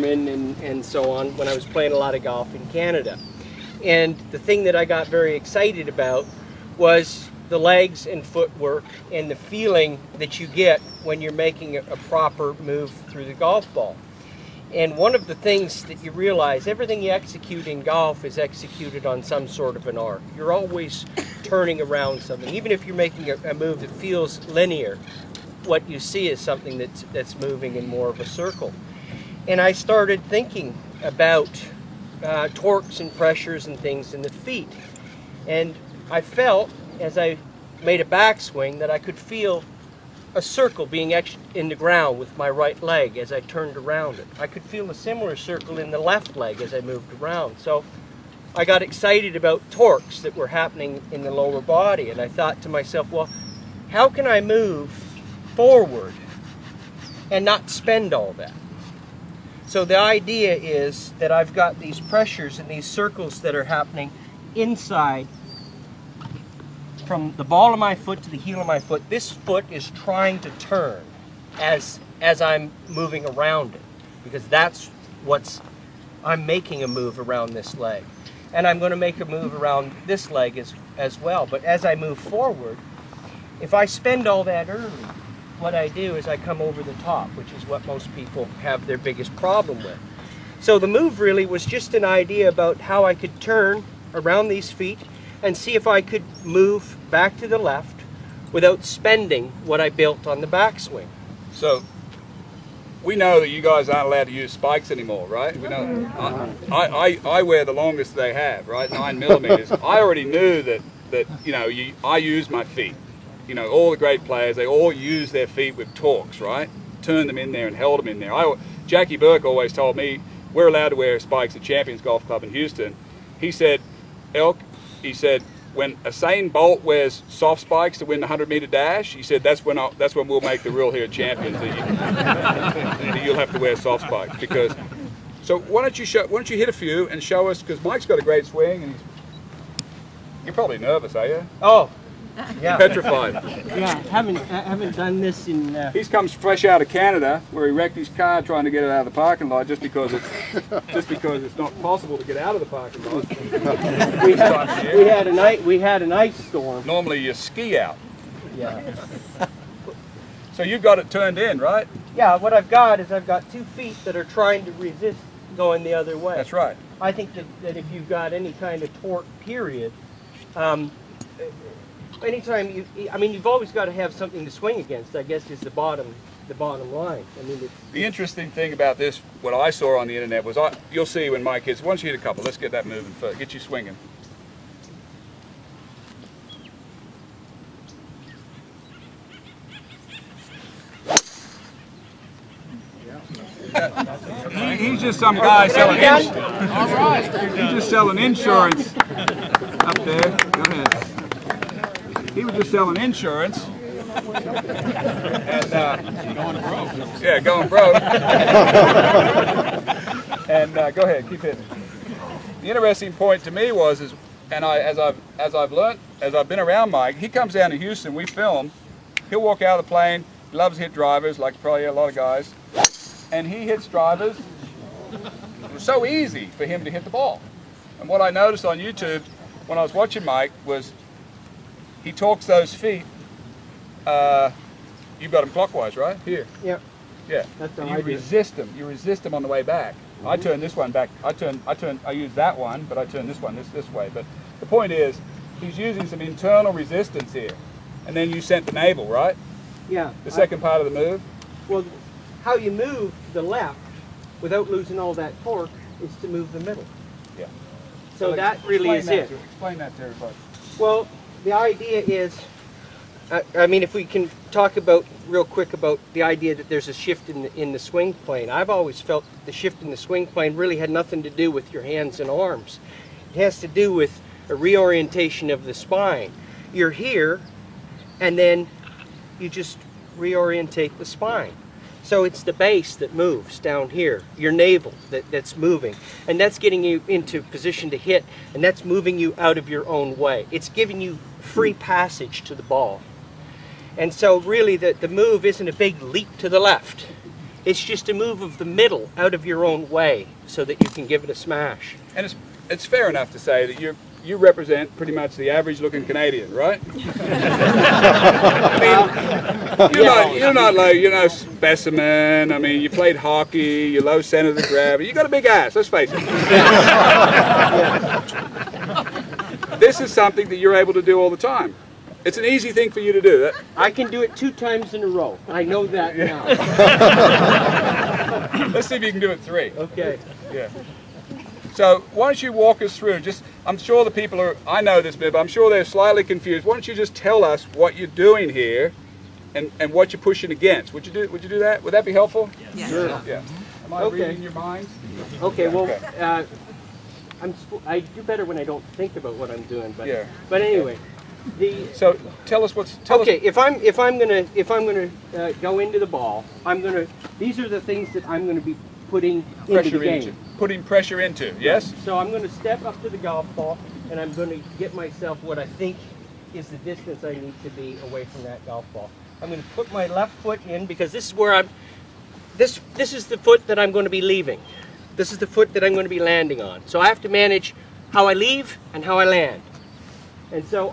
Garmin and so on when I was playing a lot of golf in Canada. And the thing that I got very excited about was the legs and footwork and the feeling that you get when you're making a proper move through the golf ball. And one of the things that you realize, everything you execute in golf is executed on some sort of an arc. You're always turning around something. Even if you're making a move that feels linear, what you see is something that's moving in more of a circle. And I started thinking about torques and pressures and things in the feet. And I felt, as I made a backswing, that I could feel a circle being etched in the ground with my right leg as I turned around it. I could feel a similar circle in the left leg as I moved around. So I got excited about torques that were happening in the lower body, and I thought to myself, well, how can I move forward and not spend all that? So the idea is that I've got these pressures and these circles that are happening inside, from the ball of my foot to the heel of my foot. This foot is trying to turn as I'm moving around it, because that's I'm making a move around this leg. And I'm going to make a move around this leg as well. But as I move forward, if I spend all that early, what I do is I come over the top, which is what most people have their biggest problem with. So the move really was just an idea about how I could turn around these feet and see if I could move back to the left without spending what I built on the backswing. So we know that you guys aren't allowed to use spikes anymore, right? We know. I wear the longest they have, right? 9 millimeters. I already knew that you know, I use my feet. You know, all the great players, they all use their feet with torques, right? Turned them in there and held them in there. Jackie Burke always told me, we're allowed to wear spikes at Champions Golf Club in Houston. He said, Elk, he said, when Usain Bolt wears soft spikes to win the 100-meter dash, he said that's when we'll make the rule here at Champions that you'll have to wear soft spikes. Because, so why don't you hit a few and show us? Because Mike's got a great swing, and you're probably nervous, are you? Oh, yeah. Petrified. Yeah, haven't done this in. He comes fresh out of Canada, where he wrecked his car trying to get it out of the parking lot, just because it's not possible to get out of the parking lot. we had an ice storm. Normally you ski out. Yeah. So you got it turned in, right? Yeah. What I've got is I've got 2 feet that are trying to resist going the other way. That's right. I think that if you've got any kind of torque, period. Anytime you've always got to have something to swing against, I guess, is the bottom line. I mean, the interesting thing about this, what I saw on the internet was, you'll see when Mike hits, once you hit a couple, let's get that moving first, get you swinging. He's just some guy selling He's just selling insurance up there. Go ahead. He was just selling insurance. And going broke. Yeah, going broke. And go ahead, keep hitting. The interesting point to me was, as I've been around Mike, he comes down to Houston, we film, he'll walk out of the plane, he loves to hit drivers, like probably a lot of guys, and he hits drivers. It was so easy for him to hit the ball. And what I noticed on YouTube when I was watching Mike was, he torques those feet. You've got them clockwise, right? Here. Yeah. Yeah. That's the you idea. resist them. You resist them on the way back. Mm-hmm. I turn this one back. I use that one, but I turn this one this way. But the point is, he's using some internal resistance here, and then you sent the navel, right? Yeah. The second part of the move. Well, how you move the left without losing all that torque is to move the middle. Yeah. So that really is it. Explain that to everybody. Well, the idea is, I mean, if we can talk about real quick about the idea that there's a shift in the swing plane. I've always felt that the shift in the swing plane really had nothing to do with your hands and arms. It has to do with a reorientation of the spine. You're here, and then you just reorientate the spine. So it's the base that moves down here, your navel that's moving, and that's getting you into position to hit, and that's moving you out of your own way. It's giving you free passage to the ball. And so really the move isn't a big leap to the left. It's just a move of the middle out of your own way so that you can give it a smash. And it's fair enough to say that you represent pretty much the average-looking Canadian, right? I mean, you're not like specimen. I mean, you played hockey, you're low center of the gravity. You got a big ass. Let's face it. This is something that you're able to do all the time. It's an easy thing for you to do. I can do it 2 times in a row. I know that now. Let's see if you can do it 3. Okay. Yeah. So why don't you walk us through? I'm sure the people I know this bit, but I'm sure they're slightly confused. Why don't you just tell us what you're doing here, and what you're pushing against? Would you do that? Would that be helpful? Yes. Sure. Yeah. Am I reading your mind? Okay. Well, I do better when I don't think about what I'm doing. But Yeah. But anyway. So tell us if I'm gonna go into the ball, these are the things that I'm gonna be putting into the game. Putting pressure into, yes? So I'm gonna step up to the golf ball and I'm gonna get myself what I think is the distance I need to be away from that golf ball. I'm gonna put my left foot in because this is where this is the foot that I'm gonna be leaving. This is the foot that I'm gonna be landing on. So I have to manage how I leave and how I land. And so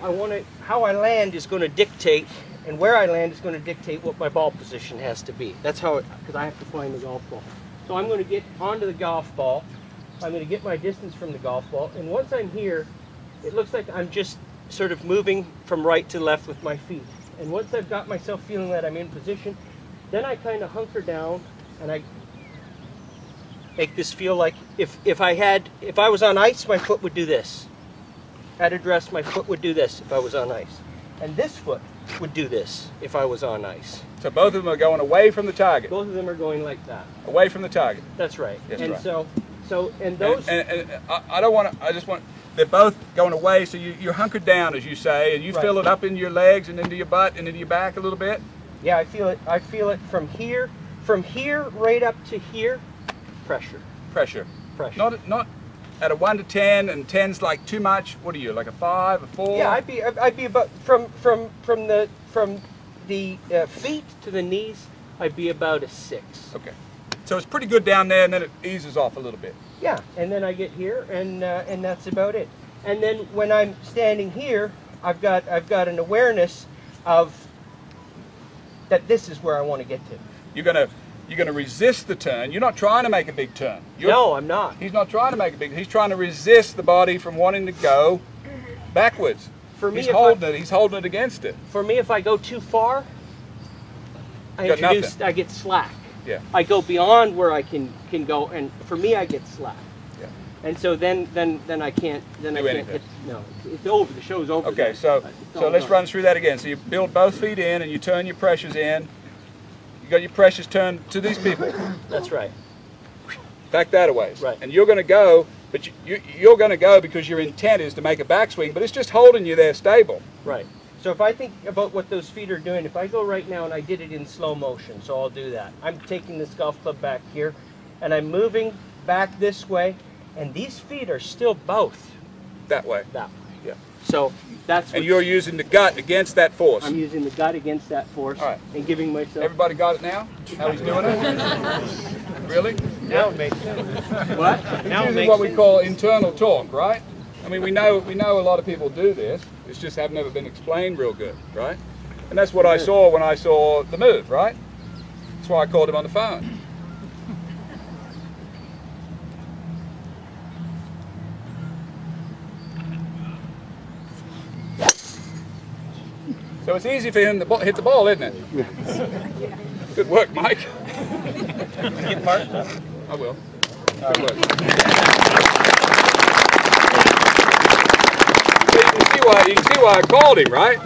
how I land is going to dictate, and where I land is going to dictate what my ball position has to be. That's how, because I have to find the golf ball. So I'm going to get onto the golf ball. I'm going to get my distance from the golf ball. And once I'm here, it looks like I'm just sort of moving from right to left with my feet. And once I've got myself feeling that I'm in position, then I kind of hunker down and I make this feel like if I was on ice, my foot would do this. At address, my foot would do this if I was on ice. And this foot would do this if I was on ice. So both of them are going away from the target. Both of them are going like that. Away from the target. That's right. That's and right. So those... And I don't want to, I just want, they're both going away, so you're hunkered down, as you say, and you Right. feel it up in your legs and into your butt and into your back a little bit. Yeah, I feel it from here right up to here, pressure. Pressure. Pressure. Not at a 1 to 10, and 10's like too much. What are you, like a 5, a 4? Yeah, I'd be about from the feet to the knees. I'd be about a 6. Okay. So it's pretty good down there, and then it eases off a little bit. Yeah, and then I get here, and that's about it. And then when I'm standing here, I've got an awareness of that this is where I want to get to. You're gonna resist the turn. You're not trying to make a big turn. No, I'm not. He's not trying to make a big. He's trying to resist the body from wanting to go backwards. For me, he's holding it against it. For me, if I go too far, I get slack. Yeah. I go beyond where I can go, and for me, I get slack. Yeah. And so then I can't. Then I can't. Anything. It's over. The show's over. Okay, then. so let's done. run through that again. So you build both feet in, and you turn your pressures in. You got your pressures turned to these people. That's right. Back that a ways. Right. And you're going to go, but you're going to go because your intent is to make a backswing, but it's just holding you there stable. Right. So if I think about what those feet are doing, if I go right now and I did it in slow motion, so I'll do that. I'm taking this golf club back here, and I'm moving back this way, and these feet are still both That way. that way. Yeah. So that's And you're using the gut against that force. I'm using the gut against that force. All right. And giving myself... Everybody got it now? How he's doing it? Really? Now it makes sense. What? Now This is what we call internal talk, right? I mean, we know a lot of people do this. It's just have never been explained real good, right? And that's what I saw when I saw the move, right? That's why I called him on the phone. So it's easy for him to hit the ball, isn't it? Good work, Mike. Get marked. I will. Good work. So you can see why I called him, right?